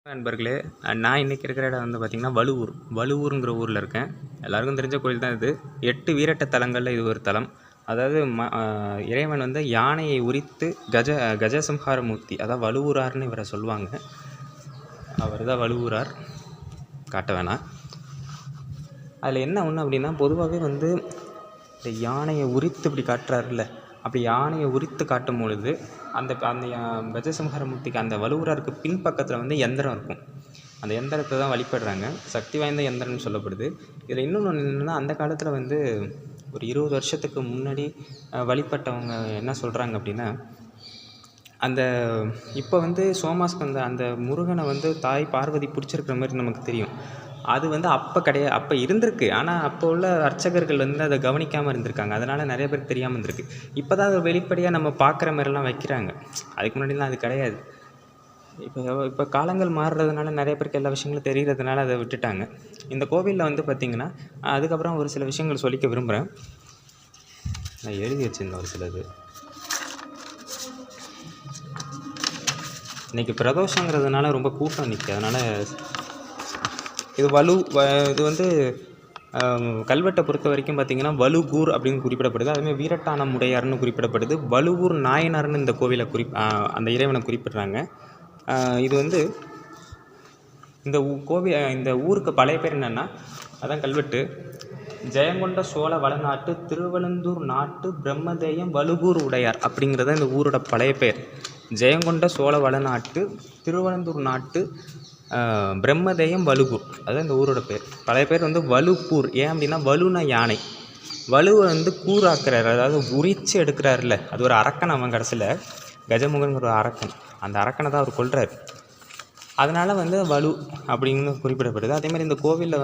நண்பர்களே, நான் இன்றைக்கி இருக்கிற இடம் வந்து பார்த்திங்கன்னா வலுவூருங்கிற ஊரில் இருக்கேன். எல்லாருக்கும் தெரிஞ்ச கோயில் தான் இது. 8 வீரட்ட தலங்களில் இது ஒரு தலம். அதாவது இறைவன் வந்து யானையை உரித்து கஜசம்ஹார மூர்த்தி, அதாவது வலுவூரார்னு இவரை சொல்லுவாங்க. அவர் தான் வலுவூரார், காட்ட வேணாம். அதில் என்ன ஒன்று அப்படின்னா, பொதுவாகவே வந்து இந்த யானையை உரித்து இப்படி காட்டுறாருல்ல, அப்படி யானையை உரித்து காட்டும் பொழுது அந்த அந்த கஜசம்ஹார மூர்த்திக்கு அந்த வலுவூராருக்கு பின்பக்கத்தில் வந்து எந்திரம் இருக்கும். அந்த எந்திரத்தை தான் வழிபடுறாங்க. சக்தி வாய்ந்த எந்திரம்னு சொல்லப்படுது. இதில் இன்னொன்று என்னென்னா, அந்த காலத்தில் வந்து ஒரு 20 வருஷத்துக்கு முன்னாடி வழிபட்டவங்க என்ன சொல்கிறாங்க அப்படின்னா, அந்த இப்போ வந்து சோமாஸ்கந்த அந்த முருகனை வந்து தாய் பார்வதி பிடிச்சிருக்கிற மாதிரி நமக்கு தெரியும். அது வந்து அப்போ இருந்திருக்கு. ஆனால் அப்போ உள்ள அர்ச்சகர்கள் வந்து அதை கவனிக்காமல் இருந்திருக்காங்க. அதனால் நிறைய பேருக்கு தெரியாமல் இருந்திருக்கு. இப்போ தான் அதை வெளிப்படையாக நம்ம பார்க்குற மாதிரிலாம் வைக்கிறாங்க. அதுக்கு முன்னாடிலாம் அது கிடையாது. இப்போ காலங்கள் மாறுறதுனால நிறைய பேருக்கு எல்லா விஷயங்களும் தெரிகிறதுனால அதை விட்டுட்டாங்க. இந்த கோவிலில் வந்து பார்த்திங்கன்னா, அதுக்கப்புறம் ஒரு சில விஷயங்கள் சொல்லிக்க விரும்புகிறேன். நான் எழுதி வச்சுருந்தேன் ஒரு சிலது. இன்றைக்கி பிரதோஷங்கிறதுனால ரொம்ப கூட்டம் நிற்கும். அதனால் இது வந்து கல்வெட்டை பொறுத்த வரைக்கும் பார்த்திங்கன்னா வலுகூர் அப்படின்னு குறிப்பிடப்படுது. அதுமாதிரி வீரட்டான முடையார்னு குறிப்பிடப்படுது. வலுவூர் நாயனார்னு இந்த கோவிலை அந்த இறைவனை குறிப்பிட்றாங்க. இது வந்து இந்த ஊருக்கு பழைய பேர் என்னென்னா, அதான் கல்வெட்டு, ஜெயங்கொண்ட சோழ வளநாட்டு திருவழுந்தூர் நாட்டு பிரம்மதேயம் வலுகூர் உடையார் அப்படிங்கிறத இந்த ஊரோட பழைய பேர். ஜெயங்கொண்ட சோழ வளநாட்டு திருவழுந்தூர் நாட்டு பிரம்மதேயம் வலுகூர், அதுதான் இந்த ஊரோட பேர். பழைய பேர் வந்து வலுப்பூர். ஏன் அப்படின்னா, வலுனா யானை, வலுவை வந்து கூறாக்குறாரு, அதாவது உரிச்சு எடுக்கிறாருல, அது ஒரு அரக்கன். அவன் கடைசியில் கஜமுகன்கிற ஒரு அரக்கன், அந்த அரக்கனை தான் அவர் கொல்றாரு. அதனால் வந்து வலு அப்படின்னு குறிப்பிடப்படுது. அதேமாதிரி இந்த கோவிலில்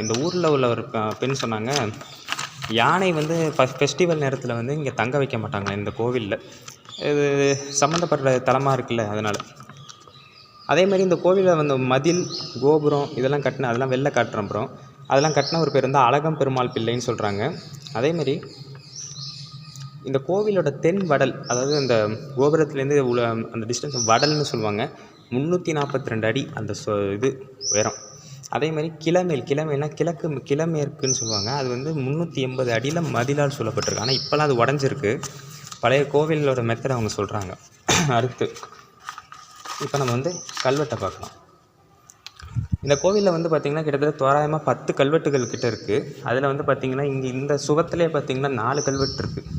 இந்த ஊரில் உள்ள ஒரு பெண் சொன்னாங்க, யானை வந்து ஃபெஸ்டிவல் நேரத்தில் வந்து இங்கே தங்க வைக்க மாட்டாங்க இந்த கோவிலில். இது சம்மந்தப்பட்ட தலமாக இருக்குல்ல, அதனால். அதேமாதிரி இந்த கோவிலில் வந்து மதில், கோபுரம் இதெல்லாம் அதெல்லாம் வெளில காட்டுறோம். அப்புறம் அதெல்லாம் கட்டின ஒரு பேர் வந்து அழகம் பெருமாள் பிள்ளைன்னு சொல்கிறாங்க. அதேமாதிரி இந்த கோவிலோட தென் வடல், அதாவது இந்த கோபுரத்துலேருந்து அந்த டிஸ்டன்ஸ் வடல்னு சொல்லுவாங்க, 342 அடி அந்த இது உயரம். அதேமாதிரி கிழமேல்னா கிழமேற்குன்னு சொல்லுவாங்க, அது வந்து 380 அடியில் மதிலால் சொல்லப்பட்டிருக்கு. ஆனால் இப்போலாம் அது உடஞ்சிருக்கு. பழைய கோவிலோட மெத்தட் அவங்க சொல்கிறாங்க. அடுத்து இப்போ நம்ம வந்து கல்வெட்டை பார்க்கலாம். இந்த கோவிலில் வந்து பார்த்திங்கன்னா கிட்டத்தட்ட தோராயமாக 10 கல்வெட்டுகள் கிட்ட இருக்குது. அதில் வந்து பார்த்திங்கன்னா இங்கே இந்த சுவத்திலே பார்த்திங்கன்னா 4 கல்வெட்டு இருக்குது.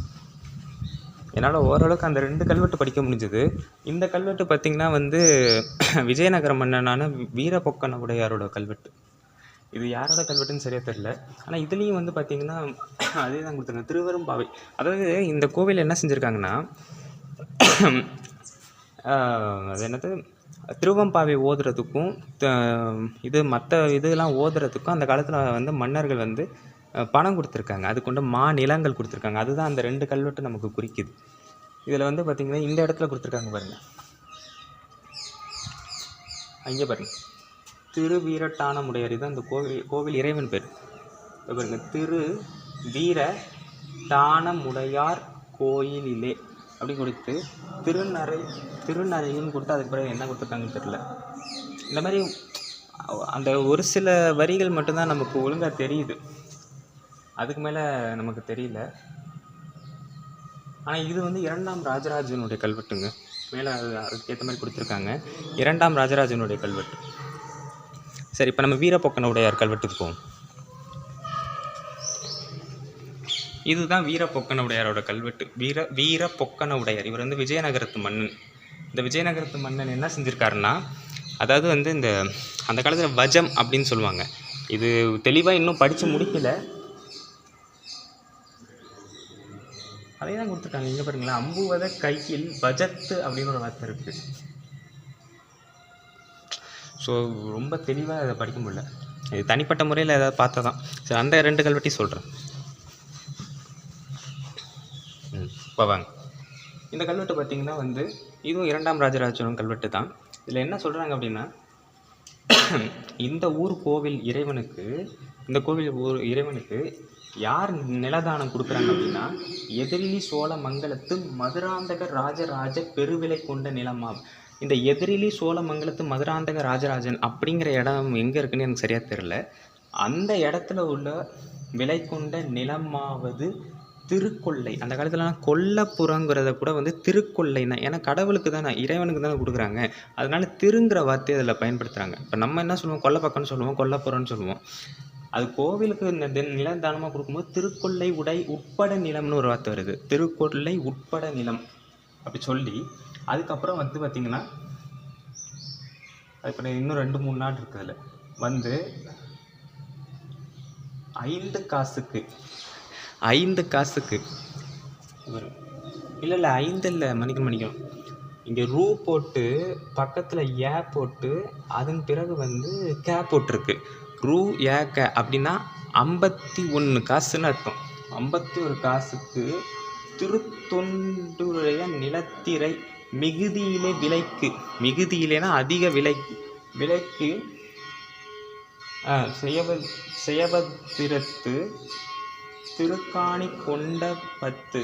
என்னால் ஓரளவுக்கு அந்த 2 கல்வெட்டு படிக்க முடிஞ்சுது. இந்த கல்வெட்டு பார்த்திங்கன்னா வந்து விஜயநகர மன்னனான வீரபொக்கன உடையாரோட கல்வெட்டு. இது யாரோட கல்வெட்டுன்னு சரியாக தெரில. ஆனால் இதுலேயும் வந்து பார்த்திங்கன்னா அதே தான் கொடுத்துருக்காங்க, திருவெரும்பாவை. அதாவது இந்த கோவில் என்ன செஞ்சுருக்காங்கன்னா, அது என்னது, திருவெம்பாவை ஓதுறதுக்கும் மற்ற இதெல்லாம் ஓதுறதுக்கும் அந்த காலத்தில் வந்து மன்னர்கள் வந்து பணம் கொடுத்துருக்காங்க. அது கொண்டு நிலங்கள் கொடுத்துருக்காங்க. அதுதான் அந்த 2 கல்வெட்டு நமக்கு குறிக்குது. இதில் வந்து பார்த்திங்கன்னா இந்த இடத்துல கொடுத்துருக்காங்க பாருங்கள், அங்கே பாருங்கள், திருவீரட்டான முடையார். இதுதான் இந்த கோவில் இறைவன் பேர். பாருங்கள், திரு வீரட்டான முடையார் கோயிலிலே அப்படி கொடுத்து திருநறைன்னு கொடுத்து அதுக்கு பிறகு என்ன கொடுத்துருக்காங்கன்னு தெரியல. இந்த மாதிரி அந்த ஒரு சில வரிகள் மட்டும்தான் நமக்கு ஒழுங்காக தெரியுது, அதுக்கு மேலே நமக்கு தெரியல. ஆனால் இது வந்து 2ஆம் ராஜராஜனுடைய கல்வெட்டுங்க. மேலே அதுக்கேற்ற மாதிரி கொடுத்துருக்காங்க, 2ஆம் ராஜராஜனுடைய கல்வெட்டு. சரி, இப்போ நம்ம வீரபொக்கன உடையார் கல்வெட்டுக்கு போவோம். இதுதான் வீரபொக்கன உடையாரோட கல்வெட்டு. வீரபொக்கன உடையார் இவர் வந்து விஜயநகரத்து மன்னன். இந்த விஜயநகரத்து மன்னன் என்ன செஞ்சுருக்காருன்னா, அதாவது வந்து அந்த காலத்தில் வஜம் அப்படின்னு சொல்லுவாங்க. இது தெளிவாக இன்னும் படித்து முடிக்கல, அதே தான் கொடுத்துருக்காங்க. இங்கே பாருங்களேன், அம்புவத கையில் வஜத்து அப்படின்னு ஒரு வார்த்தை இருக்குது. ஸோ ரொம்ப தெளிவாக அதை படிக்க முடியல, இது தனிப்பட்ட முறையில் ஏதாவது பார்த்தா தான். சரி, அந்த 2 கல்வெட்டையும் சொல்கிறேன். இப்போ வாங்க, இந்த கல்வெட்டு பார்த்திங்கன்னா வந்து இதுவும் 2ஆம் ராஜராஜனும் கல்வெட்டு தான். இதில் என்ன சொல்கிறாங்க அப்படின்னா, இந்த கோவில் இறைவனுக்கு யார் நிலதானம் கொடுக்குறாங்க அப்படின்னா, எதிரிலி சோழ மங்கலத்து மதுராந்தக ராஜராஜ பெருவிலை கொண்ட நிலமாம். இந்த எதிரிலி சோழமங்கலத்து மதுராந்தக ராஜராஜன் அப்படிங்கிற இடம் எங்கே இருக்குன்னு எனக்கு சரியாக தெரில. அந்த இடத்துல உள்ள விலை கொண்ட நிலமாவது திருக்கொல்லை. அந்த காலத்துலலாம் கொல்லப்புறங்கிறத கூட வந்து திருக்கொல்லை தான். ஏன்னா கடவுளுக்கு தானே, இறைவனுக்கு தானே கொடுக்குறாங்க. அதனால திருங்கிற வார்த்தையை அதில் பயன்படுத்துகிறாங்க. இப்போ நம்ம என்ன சொல்லுவோம், கொல்லப்பக்கம்னு சொல்லுவோம், கொல்லப்புறம்னு சொல்லுவோம். அது கோவிலுக்கு நிலம் தானமாக கொடுக்கும்போது திருக்கொல்லை உடை உட்பட நிலம்னு ஒரு வார்த்தை வருது. திருக்கொல்லை உட்பட நிலம் அப்படி சொல்லி அதுக்கப்புறம் வந்து பார்த்திங்கன்னா இப்போ இன்னும் 2-3 நாள் இருக்குது. அதில் வந்து 5 காசுக்கு இல்லை 5 இல்லை, மன்னிக்கணும். இங்கே ரூ போட்டு பக்கத்தில் ஏ போட்டு அதன் பிறகு வந்து கே போட்டிருக்கு. ரூ ஏ கே அப்படின்னா 51 காசுன்னு அர்த்தம். 51 காசுக்கு திருத்தொண்டுடைய நிலத்திரை மிகுதியிலே விலைக்கு, மிகுதியிலேனா அதிக விலைக்கு செய்யவத்திரத்து திருக்காணி கொண்ட 10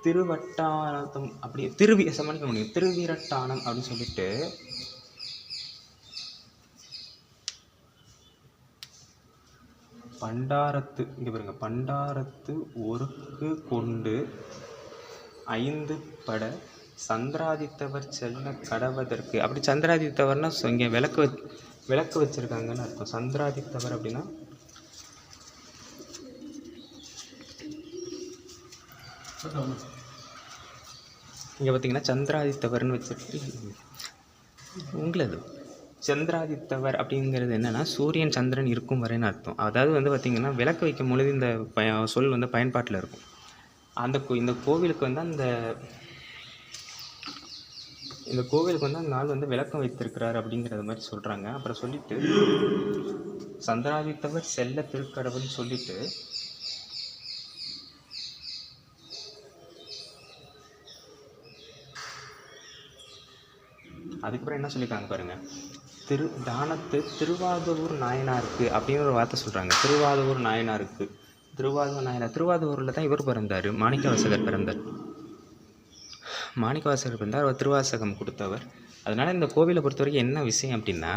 திருவட்டானம் அப்படி சமாளிக்க முடியும், திருவிரட்டானம் அப்படின்னு சொல்லிட்டு பண்டாரத்து, இங்கே பாருங்க, பண்டாரத்து ஒருக்கு கொண்டு 5 பட சந்திராதித்தவர் செல்ல கடவதற்கு. அப்படி சந்திராதித்தவர்னா இங்கே விளக்கு வச்சிருக்காங்கன்னு அர்த்தம். சந்திராதித்தவர் அப்படின்னா இங்கே பார்த்தீங்கன்னா சந்திராதித்தவர்னு வச்சிருக்கு. உங்களது சந்திராதித்தவர் அப்படிங்கிறது என்னென்னா சூரியன் சந்திரன் இருக்கும் வரைன்னு அர்த்தம். அதாவது வந்து பார்த்திங்கன்னா விளக்கு வைக்கும் பொழுது இந்த சொல் வந்து பயன்பாட்டில் இருக்கும். இந்த கோவிலுக்கு வந்து அந்த நாள் வந்து விளக்கம் வைத்திருக்கிறார் அப்படிங்கிறது மாதிரி சொல்கிறாங்க. அப்புறம் சொல்லிட்டு சந்திராதித்தவர் செல்ல திருக்கடவுள்னு சொல்லிட்டு அதுக்கப்புறம் என்ன சொல்லியிருக்காங்க பாருங்கள், தானத்து திருவாதூர் நாயனாருக்கு அப்படின்னு ஒரு வார்த்தை சொல்கிறாங்க. திருவாதூர் நாயனார், திருவாதூரில் தான் இவர் பிறந்தார், மாணிக்கவாசகர் பிறந்தார். அவர் திருவாசகம் கொடுத்தவர். அதனால் இந்த கோவிலை பொறுத்த வரைக்கும் என்ன விஷயம் அப்படின்னா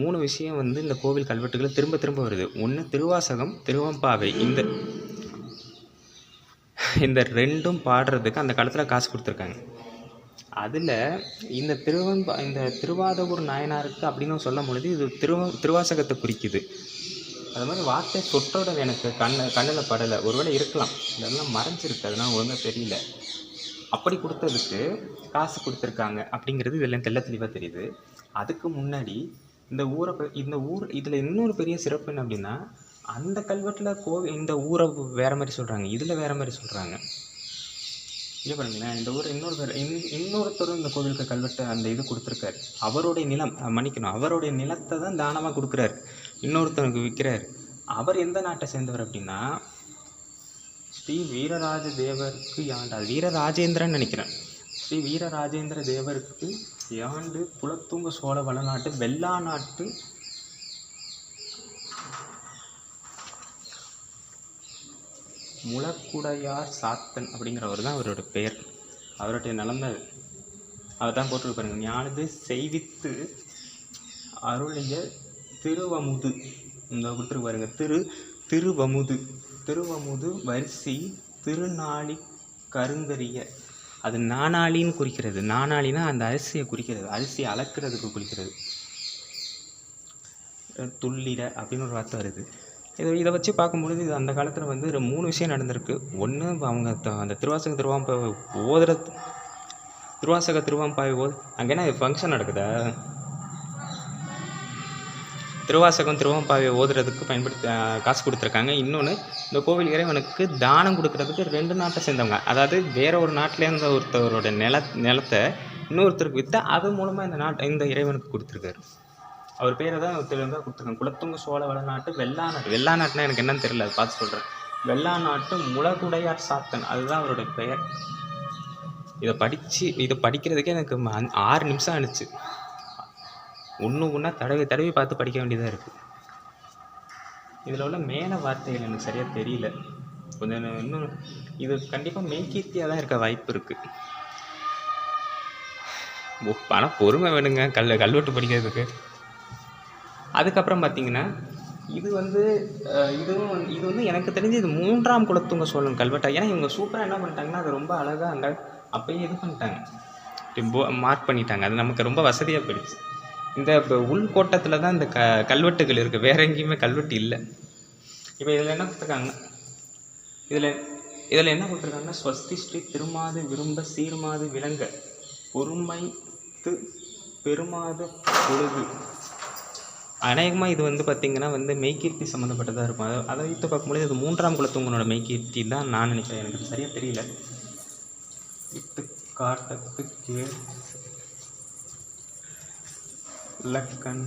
3 விஷயம் வந்து இந்த கோவில் கல்வெட்டுகளை திரும்ப வருது. ஒன்று திருவாசகம், திருவம்பாவை. இந்த 2ம் பாடுறதுக்கு அந்த காலத்தில் காசு கொடுத்துருக்காங்க. அதில் இந்த திருவாதூர் நாயனாருக்கு அப்படின்னு சொல்லும் பொழுது இது திருவாசகத்தை குறிக்குது. அது மாதிரி வார்த்தை சொற்றோட எனக்கு கண்ணில் படலை, ஒருவேளை இருக்கலாம், இதெல்லாம் மறைஞ்சிருக்கு, அதெல்லாம் ஒழுங்காக தெரியல. அப்படி கொடுத்ததுக்கு காசு கொடுத்துருக்காங்க அப்படிங்கிறது இதெல்லாம் தெளிவாக தெரியுது. அதுக்கு முன்னாடி இந்த ஊர் இதில் இன்னொரு பெரிய சிறப்பு என்ன அப்படின்னா, அந்த கல்வெட்டில் இந்த ஊரை வேறு மாதிரி சொல்கிறாங்க, இதில் வேறு மாதிரி சொல்கிறாங்க. இல்லை பாருங்களேன், இந்த ஊர் இன்னொருத்தரும் இந்த கோவிலுக்கு கல்வெட்டு அந்த இது கொடுத்துருக்காரு. அவருடைய நிலம், அவருடைய நிலத்தை தான் தானமாக கொடுக்குறாரு, இன்னொருத்தருக்கு விற்கிறார். அவர் எந்த நாட்டை சேர்ந்தவர் அப்படின்னா ஸ்ரீ வீரராஜ தேவருக்கு யாண்டார், வீரராஜேந்திரன் நினைக்கிறேன். ஸ்ரீ வீரராஜேந்திர தேவருக்கு யாண்டு குலத்துங்க சோழ வளநாட்டு வெள்ளா நாட்டு முளக்குடையார் சாத்தன் அப்படிங்கிறவர் தான் அவரோட பெயர். அவருடைய நிலம்தான் அது. அவர் தான் போட்டிருப்பாருங்க, ஞானது செய்வித்து அருளிய திருவமுது. இந்த கொடுத்துருக்கு பாருங்க, திருவமுது வரிசி திருநாளி கருங்கரிய. அது நானாளின்னு குறிக்கிறது. நானாளினா அந்த அரிசியை குறிக்கிறது, அரிசியை அளக்கிறதுக்கு குறிக்கிறது. துள்ளிட அப்படின்னு ஒரு வார்த்தை வருது. இதை வச்சு பார்க்கும்பொழுது இது அந்த காலத்தில் வந்து 3 விஷயம் நடந்திருக்கு. ஒன்று, அவங்க அந்த திருவாம்பாவை அங்கே என்ன ஃபங்க்ஷன் நடக்குதா, திருவாம்பாவை ஓதுறதுக்கு காசு கொடுத்துருக்காங்க. இன்னொன்று, இந்த கோவில் இறைவனுக்கு தானம் கொடுக்கறதுக்கு 2 நாட்டை சேர்ந்தவங்க, அதாவது வேற ஒரு நாட்டிலேருந்து ஒருத்தவரோட நிலத்தை இன்னொருத்தருக்கு விற்று அது மூலமாக இந்த இறைவனுக்கு கொடுத்துருக்காரு. அவர் பேரை தான் தான் கொடுத்துருக்காங்க, குலத்துங்க சோழ வளநாட்டு வெள்ளாநாட்டு. வெள்ளாநாட்டுனா எனக்கு என்னன்னு தெரியல, அது பார்த்து சொல்கிறேன். வெள்ளாநாட்டு முளகுடையார் சாத்தன், அதுதான் அவரோட பெயர். இதை படிக்கிறதுக்கே எனக்கு 6 நிமிஷம் ஆனிச்சு. ஒன்றா தடவி பார்த்து படிக்க வேண்டியதாக இருக்குது. இதில் உள்ள மேல வார்த்தைகள் எனக்கு சரியாக தெரியல, கொஞ்சம் இன்னும் இது கண்டிப்பாக மெய்கீர்த்தியாக தான் இருக்க வாய்ப்பு இருக்குது. ஆனால் பொறுமை வேணுங்க கல்வெட்டு படிக்கிறதுக்கு. அதுக்கப்புறம் பார்த்தீங்கன்னா இது வந்து இது வந்து எனக்கு தெரிஞ்சு இது 3ஆம் குலோத்துங்க சோழன் கல்வெட்டா. ஏன்னா இவங்க சூப்பராக என்ன பண்ணிட்டாங்கன்னா அது ரொம்ப அழகாக அங்கே அப்பயே இது பண்ணிட்டாங்க, மார்க் பண்ணிட்டாங்க. அது நமக்கு ரொம்ப வசதியாக போயிடுச்சு. இந்த உள்கோட்டத்தில் தான் இந்த கல்வெட்டுகள் இருக்குது, வேற எங்கேயுமே கல்வெட்டு இல்லை. இப்போ இதில் என்ன கொடுத்துருக்காங்க, இதில் என்ன கொடுத்துருக்காங்கன்னா ஸ்வஸ்தி ஸ்ரீ திருமாது விரும்ப சீர்மாது விளங்க பொறுமைத்து பெருமாது பொழுது. அநேகமாக இது வந்து பார்த்திங்கன்னா வந்து மெய்கீர்த்தி சம்மந்தப்பட்டதாக இருக்கும். அதை வைத்து பார்க்கும்போது இது 3ஆம் குலத்துங்கனோட மெய்கீர்த்தி தான் நான் நினைக்கிறேன். எனக்கு சரியாக தெரியல. இட்டு காட்டத்துக்கு லக்கன்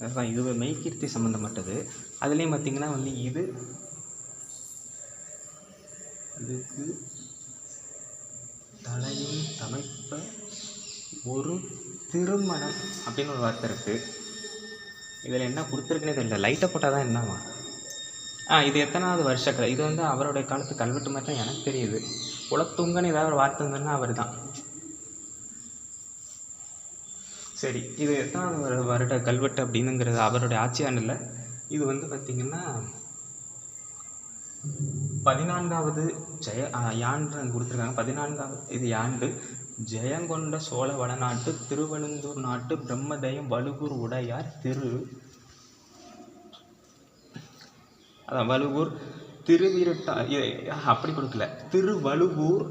அதுதான் இது மெய்கீர்த்தி சம்மந்தப்பட்டது. அதுலேயும் பார்த்திங்கன்னா வந்து இதுக்கு தலையில் தமைப்ப ஒரு திருமணம் அப்படின்னு ஒரு வார்த்தை இருக்குது. இதில் என்ன கொடுத்துருக்குன்னே தெரியல, லைட்டை போட்டால் தான் என்னவா. இது எத்தனாவது வருஷ கதை, இது வந்து அவருடைய காலத்து கல்வெட்டு மாதிரி தான் எனக்கு தெரியுது. குலத்துங்கன்னு ஏதாவது ஒரு வார்த்தை இருந்ததுன்னா அவர் தான். சரி, இது எத்தனாவது வருட கல்வெட்டு அப்படின்னுங்கிறது அவருடைய ஆட்சி ஆண்டில். இது வந்து பார்த்திங்கன்னா 14வது யாண்டுன்னு கொடுத்துருக்காங்க. 14வது இது யாண்டு ஜெயங்கொண்ட சோழ வடநாட்டு திருவழுந்தூர் நாட்டு பிரம்மதயம் வலுகூர் உடையார் வலுகூர் திருவிருட்டா அப்படி கொடுக்கல, திருவழுகூர்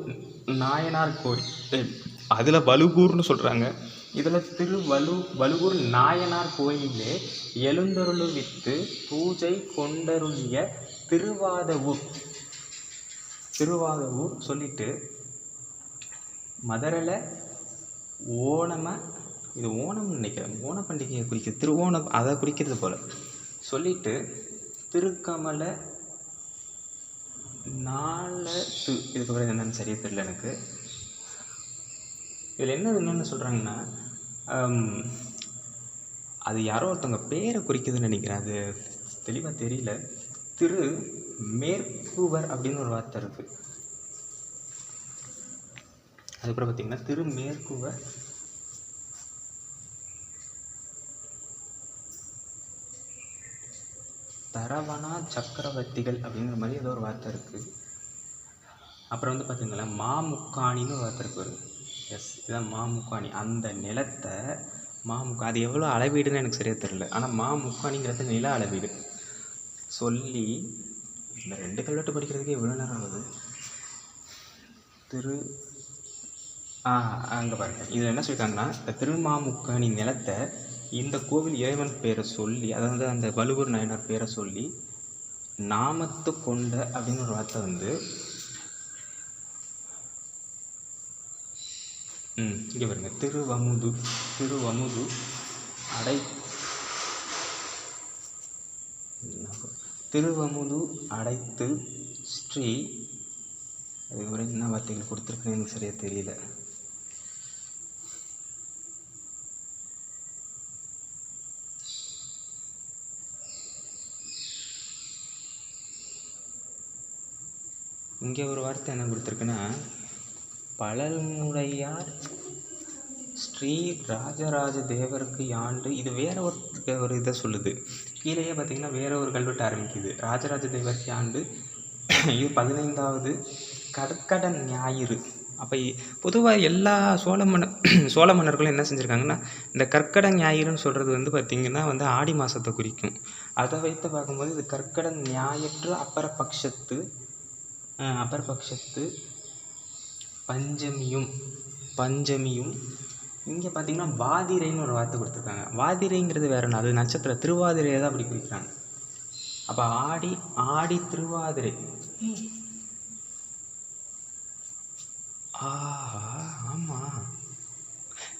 நாயனார் கோயில். அதில் வலுகூர்னு சொல்கிறாங்க, இதில் வலுகூர் நாயனார் கோயிலே எழுந்தருளுவித்து பூஜை கொண்டருளிய திருவாதவூர் சொல்லிட்டு மதுரையில் இது ஓணம்னு நினைக்கிறேன், ஓண பண்டிகையை குறிக்கிறது, திருவோணம் அதை குறிக்கிறது போல் சொல்லிட்டு திருக்கமல இதுக்கப்புறம் என்னன்னு சரியாக தெரியல எனக்கு. இதில் என்னன்னு சொல்கிறாங்கன்னா அது யாரோ ஒருத்தவங்க பேரை குறிக்குதுன்னு நினைக்கிறேன், அது தெளிவாக தெரியல. திரு மேற்குவர் அப்படின்னு ஒரு வார்த்தை இருக்குது. அதுக்கப்புறம் பார்த்திங்கன்னா திரு மேற்குவர் தரவணா சக்கரவர்த்திகள் அப்படிங்கிற மாதிரி ஏதோ ஒரு வார்த்தை இருக்குது. அப்புறம் வந்து பார்த்திங்கன்னா மாமுக்காணின்னு ஒரு வார்த்தை இருக்குது. இதுதான் மாமுக்காணி. அந்த நிலத்தை அது எவ்வளோ அளவீடுன்னு எனக்கு சரியாக தெரியல, ஆனால் மாமுக்காணிங்கிறது நில அளவீடு சொல்லி இந்த 2 கல்வெட்டு படிக்கிறதுக்கு எவ்வளோ நேரம் ஆகுது. அங்கே பாருங்க, இதில் என்ன சொல்லியிருக்காங்கன்னா இந்த திருமாமுக்காணி நிலத்தை இந்த கோவில் இறைவன் பேரை சொல்லி, அதாவது அந்த வலுகூர் நாயனார் பேரை சொல்லி நாமத்து கொண்ட அப்படின்னு ஒரு வார்த்தை வந்து இங்கே பாருங்க, திருவமுது அடைத்து ஸ்ரீ அதுக்கப்புறம் என்ன வார்த்தைகள் கொடுத்துருக்குன்னு எனக்கு சரியாக தெரியல. இங்கே ஒரு வார்த்தை என்ன கொடுத்துருக்குன்னா பழமுடையார் ஸ்ரீ ராஜராஜ தேவருக்கு யாண்டு. இது வேற ஒரு இதை சொல்லுது. கீழேயே பார்த்தீங்கன்னா வேற ஒரு கல்வெட்டு ஆரம்பிக்குது, ராஜராஜ தேவருக்கு ஆண்டு. இது 15வது கற்கட ஞாயிறு. அப்போ பொதுவாக எல்லா சோழ மன்னர்களும் என்ன செஞ்சுருக்காங்கன்னா இந்த கற்கட ஞாயிறுன்னு சொல்கிறது வந்து பார்த்திங்கன்னா வந்து ஆடி மாதத்தை குறிக்கும். அதை வைத்து பார்க்கும்போது இது கற்கட ஞாயிற்று அப்பரபக்ஷத்து பஞ்சமியும். இங்கே பார்த்திங்கன்னா வாதிரைன்னு ஒரு வார்த்தை கொடுத்துருக்காங்க. வாதிரைங்கிறது வேற ஒன்று, அது நட்சத்திரம் திருவாதிரையை தான் அப்படி குறிக்கிறாங்க. அப்போ ஆடி திருவாதிரை. ஆமாம்,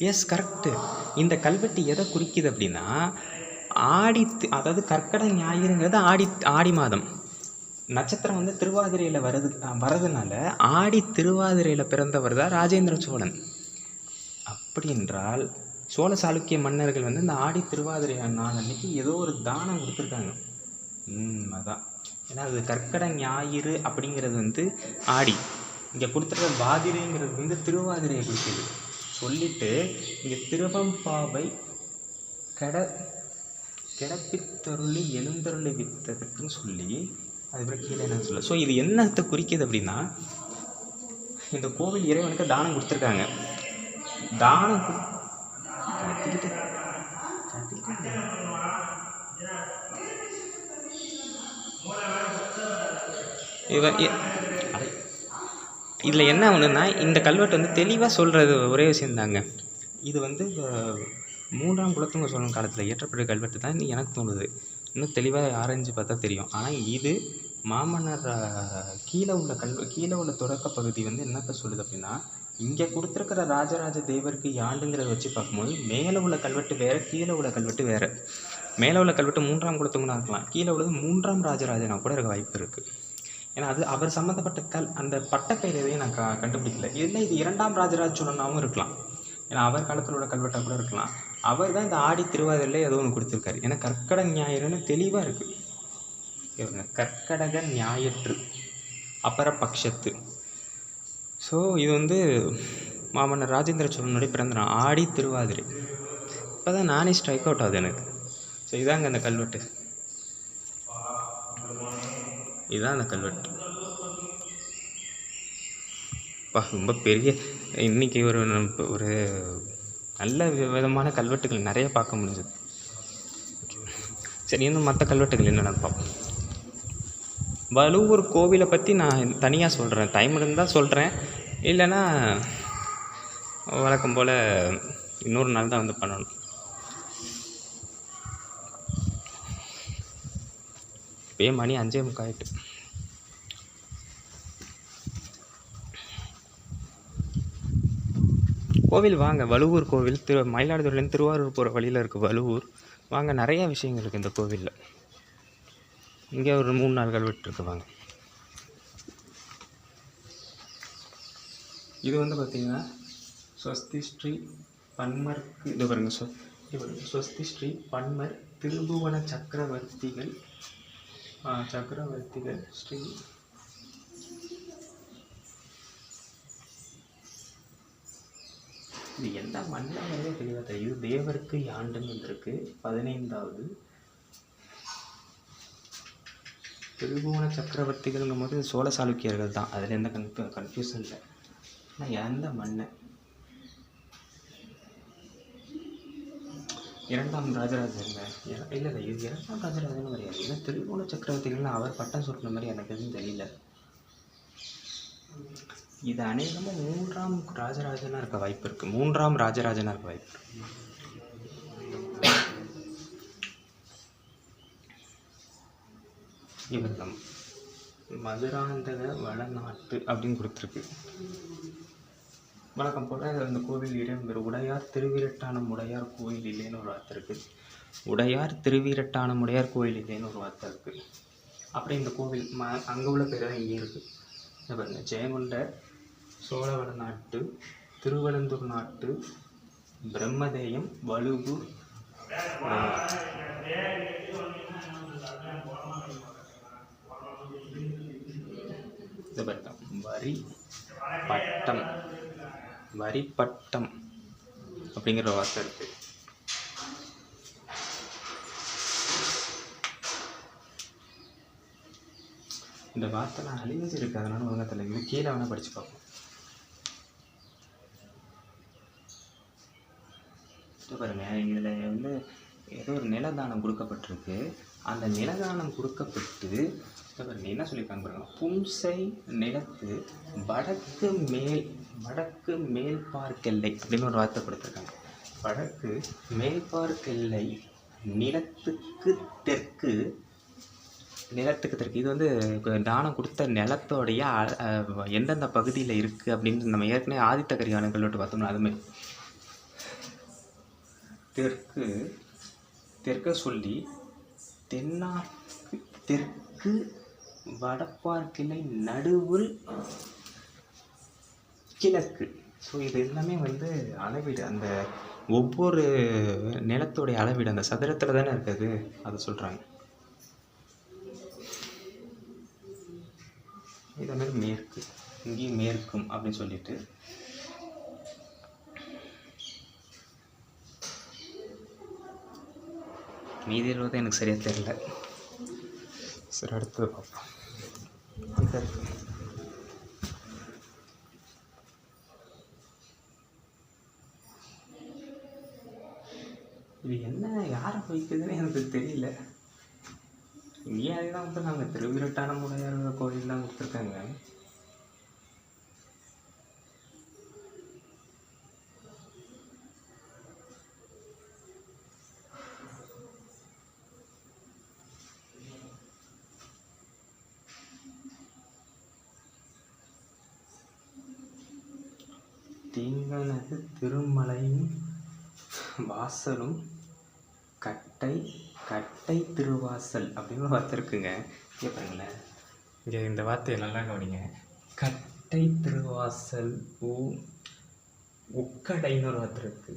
எஸ் கரெக்டு. இந்த கல்வெட்டு எதை குறிக்குது அப்படின்னா அதாவது கற்கட ஞாயிறுங்கிறது ஆடி மாதம், நட்சத்திரம் வந்து திருவாதிரையில் வரதுனால ஆடி திருவாதிரையில் பிறந்தவர் தான் ராஜேந்திர சோழன். அப்படி என்றால் சோழ சாளுக்கிய மன்னர்கள் வந்து இந்த ஆடி திருவாதிரை நாள் அன்னைக்கு ஏதோ ஒரு தானம் கொடுத்துருக்காங்க. அதான், ஏன்னா அது கற்கட ஞாயிறு அப்படிங்கிறது வந்து ஆடி, இங்கே கொடுத்துருக்க வாதிரைங்கிறது வந்து திருவாதிரையை குறிக்குது. சொல்லிவிட்டு இங்கே திருவம்பாவை கிடப்பித்தருளி எழுந்தருளி வித்ததுக்குன்னு சொல்லி அதுக்கப்புறம் கீழே என்னன்னு சொல்ல. ஸோ இது என்னத்தை குறிக்கிது அப்படின்னா, இந்த கோவில் இறைவனுக்கு தானம் கொடுத்துருக்காங்க. தானம் இதில் என்ன ஒன்றுன்னா, இந்த கல்வெட்டு வந்து தெளிவாக சொல்கிறது ஒரே விஷயந்தாங்க. இது வந்து மூன்றாம் குலோத்துங்க சோழன் காலத்தில் இயற்றப்பட்ட கல்வெட்டு தான் எனக்கு தோணுது. இன்னும் தெளிவாக ஆராய்ஞ்சு பார்த்தா தெரியும். ஆனால் இது மாமன்னர் கீழே உள்ள தொடக்க பகுதி வந்து என்னத்தை சொல்லுது அப்படின்னா, இங்கே கொடுத்துருக்கிற ராஜராஜ தேவருக்கு யாண்டுங்கிறத வச்சு பார்க்கும்போது மேலே உள்ள கல்வெட்டு வேறு, கீழே உள்ள கல்வெட்டு வேறு. மேலே உள்ள கல்வெட்டு மூன்றாம் குலோத்துங்கனா இருக்கலாம், கீழே உள்ளது மூன்றாம் ராஜராஜனா கூட இருக்க வாய்ப்பு இருக்குது. ஏன்னா அது அவர் சம்மந்தப்பட்ட அந்த பட்டப்பெயர் எதையும் நான் கண்டுபிடிக்கல. இல்லை இது இரண்டாம் ராஜராஜ சோழனாகவும் இருக்கலாம். ஏன்னா அவர் காலத்தில் உள்ள கல்வெட்டாக கூட இருக்கலாம். அவர் தான் இந்த ஆடி திருவாதிரையில் ஏதோ ஒன்று கொடுத்துருக்காரு. ஏன்னா கற்கட ஞாயிறுன்னு தெளிவாக இருக்குது. கற்கடக ஞாயிற்று அபர பட்சத்து. ஸோ இது வந்து மாமன்னர் ராஜேந்திர சோழனுடைய பிறந்த நாள் ஆடி திருவாதிரை. இப்போ தான் நானே ஸ்ட்ரைக் அவுட் ஆகுது எனக்கு. ஸோ இதாங்க அந்த கல்வெட்டு, இதுதான் அந்த கல்வெட்டு. ரொம்ப பெரிய இன்றைக்கி ஒரு நல்ல விதமான கல்வெட்டுகள் நிறைய பார்க்க முடிஞ்சது. சரி, இன்னும் மற்ற கல்வெட்டுகள் என்ன பார்ப்போம். வலுவூர் கோவிலை பற்றி நான் தனியாக சொல்கிறேன், டைம் இருந்தால் சொல்கிறேன், இல்லைன்னா வழக்கம் போல் இன்னொரு நாள் தான் வந்து பண்ணணும். இப்போயே மணி 5:45 ஆகிட்டு. கோவில் வாங்க, வலுவூர் கோவில் மயிலாடுதுறையிலேருந்து திருவாரூர் போகிற வழியில் இருக்குது வலுவூர். வாங்க, நிறையா விஷயங்கள் இருக்குது இந்த கோவிலில். இங்கே ஒரு 3-4 கல்வெட்டு இருக்குது, வாங்க. இது வந்து பார்த்திங்கன்னா ஸ்வஸ்தி ஸ்ரீ பன்மருக்கு இது பாருங்க, ஸ்வஸ்தி ஸ்ரீ பன்மர் திருபுவன சக்கரவர்த்திகள் ஸ்ரீ இது எந்த மன்னங்கிறதே தெளிவாக தெரியுது. தேவருக்கு யாண்டுன்னு வந்திருக்கு 15வது. திருபுவன சக்கரவர்த்திகள்ங்கும் போது சோழ சாளுக்கியர்கள் தான், அதில் எந்த கன்ஃபியூஷன் இல்லை. ஆனால் எந்த மன்னன்? இரண்டாம் ராஜராஜன் இல்லை, இது இரண்டாம் ராஜராஜன் கிடையாது. ஏன்னா திருபுவன சக்கரவர்த்திகள்னு அவர் பட்டம் சுட்டின மாதிரி எனக்கு எதுவும் தெரியல. இது அநேகமாக 3ஆம் ராஜராஜனாக இருக்க வாய்ப்பு இருக்குது. 3ஆம் ராஜராஜனாக இருக்க வாய்ப்பு இருக்குது. இவர் தான் மதுராந்தக வளநாட்டு அப்படின்னு கொடுத்துருக்கு. வழக்கம் போல் அந்த கோவில் இறைவர் உடையார் திருவீரட்டானம் உடையார் கோயில் இல்லைன்னு ஒரு வார்த்தை இருக்குது. உடையார் திருவீரட்டானம் உடையார் கோயில் இல்லைன்னு ஒரு வார்த்தை இருக்குது. அப்புறம் இந்த கோவில் அங்கே உள்ள பேர் தான் இங்கே இருக்குது. பாருங்க, ஜெயங்கொண்ட சோழவள நாட்டு, திருவலந்தூர் நாட்டு, பிரம்மதேயம், வலுவூர், வரிப்பட்டம் அப்படிங்கிற வார்த்தை இருக்கு. இந்த வார்த்தை நான் அழிஞ்சிருக்கு, அதனால உலகத்தில் இது கீழே வேணால் படித்து பார்ப்போம். பாருங்க, இதில் வந்து ஏதோ ஒரு நிலதானம் கொடுக்கப்பட்டிருக்கு. அந்த நிலதானம் கொடுக்கப்பட்டு என்ன சொல்லியிருக்காங்க பாருங்க, பும்சை நிலத்து வடக்கு மேல்பார்க்கெல்லை அப்படின்னு ஒரு வார்த்தை கொடுத்துருக்காங்க. வடக்கு மேல்பார்க்கெல்லை நிலத்துக்கு தெற்கு. இது வந்து தானம் கொடுத்த நிலத்தோடைய எந்தெந்த பகுதியில் இருக்குது அப்படின்னு நம்ம ஏற்கனவே ஆதித்த கரிகாலன் கல்வெட்டு பார்த்தோம்னா அதுமாதிரி தெற்கு சொல்லி தெற்கு வடப்பார்க்கிளை நடுவுள் கிழக்கு. ஸோ இது எல்லாமே வந்து அளவீடு, அந்த ஒவ்வொரு நிலத்தோடைய அளவீடு அந்த சதுரத்தில் தானே இருக்குது, அதை சொல்கிறாங்க. இதே மாதிரி மேற்கு, இங்கேயும் மேற்கும் அப்படின்னு சொல்லிட்டு மீதி இருபது எனக்கு சரியாக தெரியல. சரி, அடுத்தது பார்ப்போம். இது என்ன யாரை வைக்குதுன்னு எனக்கு தெரியல. இங்கேயே தான் வந்து நாங்கள் திருவிரட்டான முறையான கோயில் தான் கொடுத்துருக்காங்க. தீங்கனது திருமலையும் வாசலும் கட்டை திருவாசல் அப்படின்னு வார்த்தை இருக்குங்க. இங்கே பாருங்களேன், இங்கே இந்த வார்த்தையை நல்லா கவனிங்க. கட்டை திருவாசல் உக்கடைன்னு ஒரு வார்த்தை இருக்கு.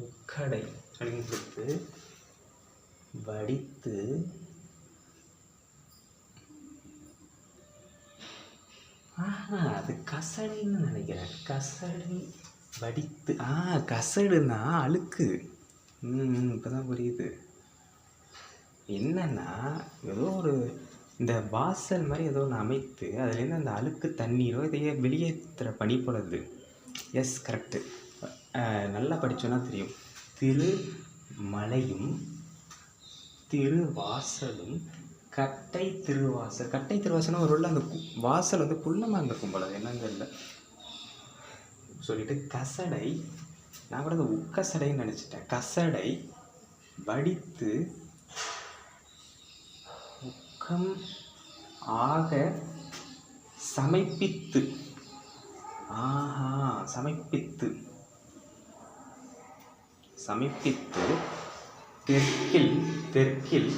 உக்கடை அப்படின்னு கொடுத்து வடித்து அது கசடைன்னு நினைக்கிறேன். கசடை வடித்து கசடுன்னா அழுக்கு. இப்போதான் புரியுது. என்னன்னா ஏதோ ஒரு இந்த வாசல் மாதிரி ஏதோ ஒன்று அமைத்து அதுலேருந்து அந்த அழுக்கு தண்ணீரோ இதையே வெளியேற்றுற பணி போலது. S, correct. நல்லா படித்தோன்னா தெரியும். திருமலையும் திருவாசலும் கட்டை திருவாசலும் ஒரு உள்ள அந்த வாசல் வந்து குள்ளமாக இருந்திருக்கும் போல, என்னங்க இல்லை சொல்லிட்டு கசடை, நான் கூட அந்த உக்கசடைன்னு நினச்சிட்டேன். கசடை வடித்து உக்கம் ஆக சமைப்பித்து தெற்கில்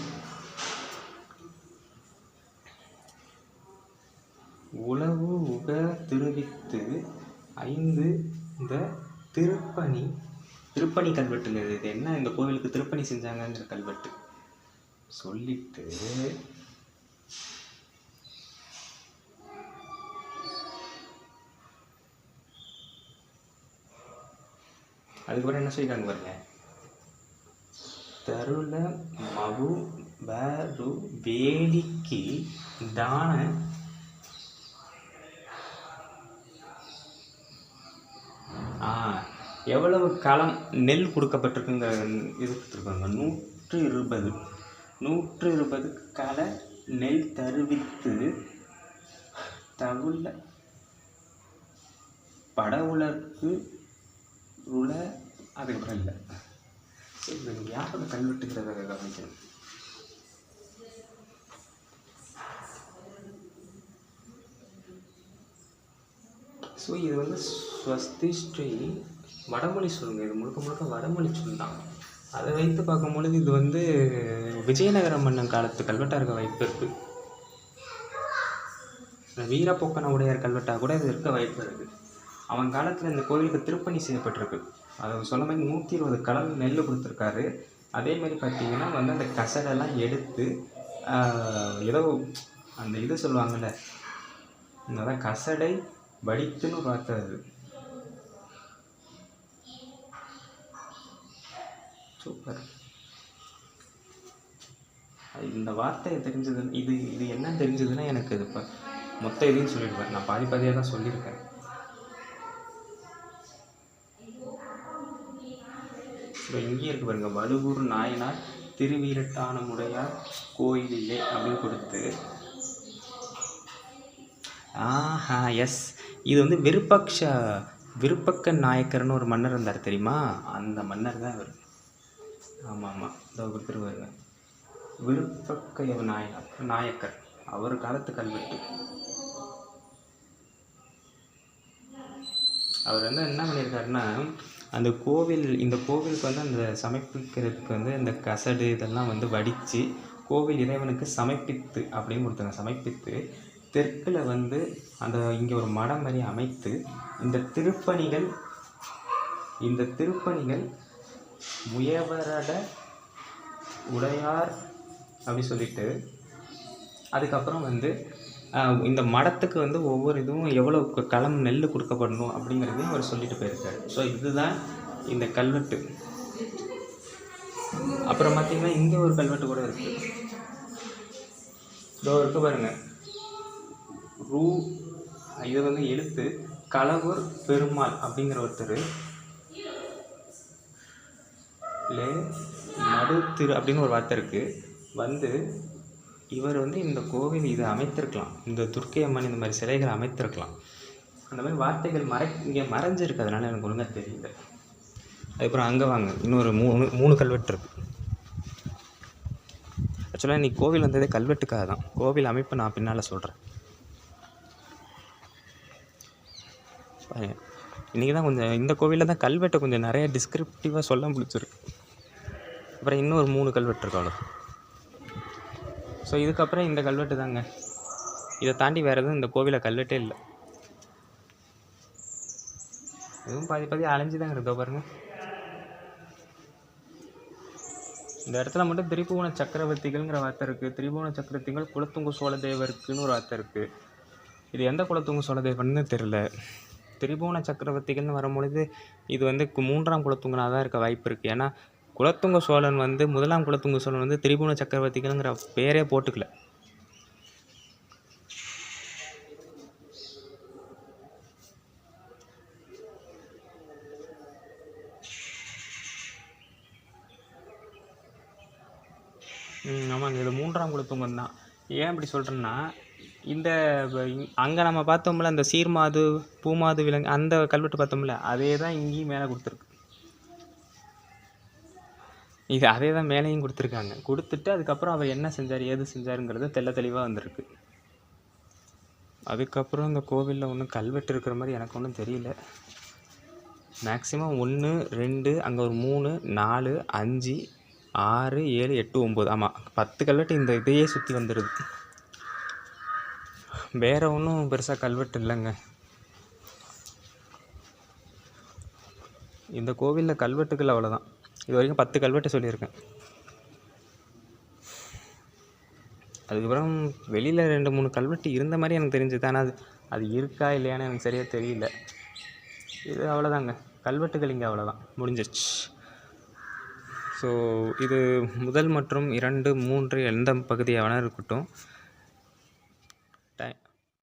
உளவு உக திருவித்து 5 இந்த திருப்பணி கல்வெட்டுங்க. இது என்ன, இந்த கோவிலுக்கு திருப்பணி செஞ்சாங்கங்கிற கல்வெட்டு சொல்லிட்டு அதுக்கப்புறம் என்ன சொல்லிட்டாங்க பாருங்க. தருள மவு வரு வேடிக்கு தான எவ்வளவு களம் நெல் கொடுக்கப்பட்டிருக்குங்க. இது கொடுத்துருக்காங்க 120 கள நெல் தருவித்து தவுள்ள படவுளர்க்கு உள்ள. அதுக்கப்புறம் இல்லை. சரி, யாரோட கல்வெட்டுங்கிறத கவனிக்கணும். ஸோ இது வந்து ஸ்வஸ்தி ஸ்ரீ வடமொழி சொல்லுங்க. இது முழுக்க வடமொழி சொன்னாங்க. அதை வைத்து பார்க்கும்பொழுது இது வந்து விஜயநகர மன்னன் காலத்து கல்வெட்டாக இருக்க வாய்ப்பு இருக்குது. வீரப்பொக்கன உடையார் கல்வெட்டாக கூட இது இருக்க வாய்ப்பு இருக்குது. அவன் காலத்தில் இந்த கோவிலுக்கு திருப்பணி செய்யப்பட்டிருக்கு. அதை சொல்ல மாதிரி 120 களம் நெல் கொடுத்துருக்காரு. அதே மாதிரி பார்த்தீங்கன்னா வந்து அந்த கசடெல்லாம் எடுத்து ஏதோ அந்த இது சொல்லுவாங்கள்ல, அதான் கசடை வடித்துன்னு பார்த்தா அது சூப்பர். இந்த வார்த்தையை தெரிஞ்சது இது என்ன தெரிஞ்சதுன்னா எனக்கு இது இப்போ மொத்த இதையும் சொல்லிடுவேன். நான் பாதியாக தான் சொல்லியிருக்கேன். இப்போ இங்கேயே இருக்கு பாருங்க, வலுவூர் நாயனார் திருவீரட்டானமுடையார் கோயிலிலே அப்படின்னு கொடுத்து எஸ். இது வந்து விருப்பக்க நாயக்கர்னு ஒரு மன்னர் இருந்தார் தெரியுமா? அந்த மன்னர் தான் இவர். ஆமாம், இதோ கொடுத்துருவாருங்க. விருப்பக்க நாயக்கர் அவர் காலத்து கல்வெட்டு. அவர் வந்து என்ன பண்ணியிருக்காருன்னா, அந்த இந்த கோவிலுக்கு வந்து அந்த சமர்ப்பிக்கிறதுக்கு வந்து அந்த கசடு இதெல்லாம் வந்து வடித்து கோவில் இறைவனுக்கு சமர்ப்பித்து அப்படின்னு கொடுத்தாங்க. சமர்ப்பித்து தெற்கில் வந்து அந்த இங்கே ஒரு மடம் மாதிரி அமைத்து இந்த திருப்பணிகள் முயவரட உடையார் அப்படி சொல்லிட்டு அதுக்கப்புறம் வந்து இந்த மடத்துக்கு வந்து ஒவ்வொரு இதுவும் எவ்வளோ களம் நெல் கொடுக்கப்படணும் அப்படிங்கிறதையும் அவர் சொல்லிட்டு போயிருக்காரு. ஸோ இதுதான் இந்த கல்வெட்டு. அப்புறம் பார்த்திங்கன்னா இங்கே ஒரு கல்வெட்டு கூட இருக்குது. இதோ இருக்குது பாருங்கள், ரூ, இது வந்து எழுத்து களவூர் பெருமாள் அப்படிங்கிற ஒருத்தர் லே நடுத்திரு அப்படின்னு ஒரு வார்த்தை இருக்குது. வந்து இவர் வந்து இந்த கோவில் இதை அமைத்திருக்கலாம், இந்த துர்க்கை அம்மன் இந்த மாதிரி சிலைகளை அமைத்திருக்கலாம். அந்த மாதிரி வார்த்தைகள் இங்கே மறைஞ்சிருக்கு, அதனால் எனக்கு ஒழுங்காக தெரியல. அதுக்கப்புறம் அங்கே வாங்க, இன்னொரு மூணு கல்வெட்டு இருக்குது. ஆக்சுவலாக இன்றைக்கி கோவில் வந்ததே கல்வெட்டுக்காக தான். கோவில் அமைப்பு நான் பின்னால் சொல்கிறேன். இன்றைக்கி தான் கொஞ்சம் இந்த கோவிலில் தான் கல்வெட்டை கொஞ்சம் நிறைய டிஸ்கிரிப்டிவாக சொல்ல முடிச்சிருக்கு. அப்புறம் இன்னொரு 3 கல்வெட்டு இருக்கு, அவ்வளோ. ஸோ இதுக்கப்புறம் இந்த கல்வெட்டு தாங்க. இதை தாண்டி வேறு எதுவும் இந்த கோவிலில் கல்வெட்டே இல்லை. எதுவும் பாதி அலைஞ்சு தாங்க இருக்கோ பாருங்கள். இந்த இடத்துல மட்டும் திரிபுவன சக்கரவர்த்திகள்ங்கிற வார்த்தை இருக்குது. திரிபுவன சக்கரவர்த்திகள் குலத்துங்க சோழ தேவருக்குன்னு ஒரு வார்த்தை இருக்குது. இது எந்த குலத்துங்க சோழ தேவன்னு தெரில. திரிபுவன சக்கரவர்த்திகள்னு வரும்பொழுது இது வந்து 3ஆம் குலத்துங்கனாக தான் இருக்க வாய்ப்பு இருக்குது. ஏன்னா குலத்துங்க சோழன் வந்து 1ஆம் குலத்துங்க சோழன் வந்து திரிபுவன சக்கரவர்த்திகள்ங்கிற பேரே போட்டுக்கல. ஆமாங்க, இது 3ஆம் குலத்துங்கம் தான். ஏன் இப்படி சொல்கிறேன்னா, இந்த அங்கே நம்ம பார்த்தோம்ல அந்த சீர்மாது பூமாது விலங்கு அந்த கல்வெட்டு பார்த்தோம்ல, அதே தான் இங்கேயும் மேலே கொடுத்துருக்கு. இது அதே தான் மேலேயும் கொடுத்துருக்காங்க. கொடுத்துட்டு அதுக்கப்புறம் அவர் என்ன செஞ்சார் ஏது செஞ்சாருங்கிறது தெளிவாக வந்திருக்கு. அதுக்கப்புறம் இந்த கோவிலில் ஒன்றும் கல்வெட்டு இருக்கிற மாதிரி எனக்கு ஒன்றும் தெரியல. மேக்ஸிமம் 1 2 அங்கே ஒரு 3 4 5 6 7 8 9 ஆமாம் 10 கல்வெட்டு இந்த இதையே சுற்றி வந்துடுது. வேறு ஒன்றும் பெருசாக கல்வெட்டு இல்லைங்க. இந்த கோவிலில் கல்வெட்டுகள் அவ்வளோதான். இது வரைக்கும் 10 கல்வெட்டு சொல்லியிருக்கேன். அதுக்கப்புறம் வெளியில் 2-3 கல்வெட்டு இருந்த மாதிரி எனக்கு தெரிஞ்சுது. ஆனால் அது இருக்கா இல்லையான்னு எனக்கு சரியாக தெரியல. இது அவ்வளோதாங்க, கல்வெட்டுகள் இங்கே அவ்வளோதான், முடிஞ்சிருச்சு. ஸோ இது 1 மற்றும் 2 3 எந்த பகுதியாக வேணால் இருக்கட்டும்,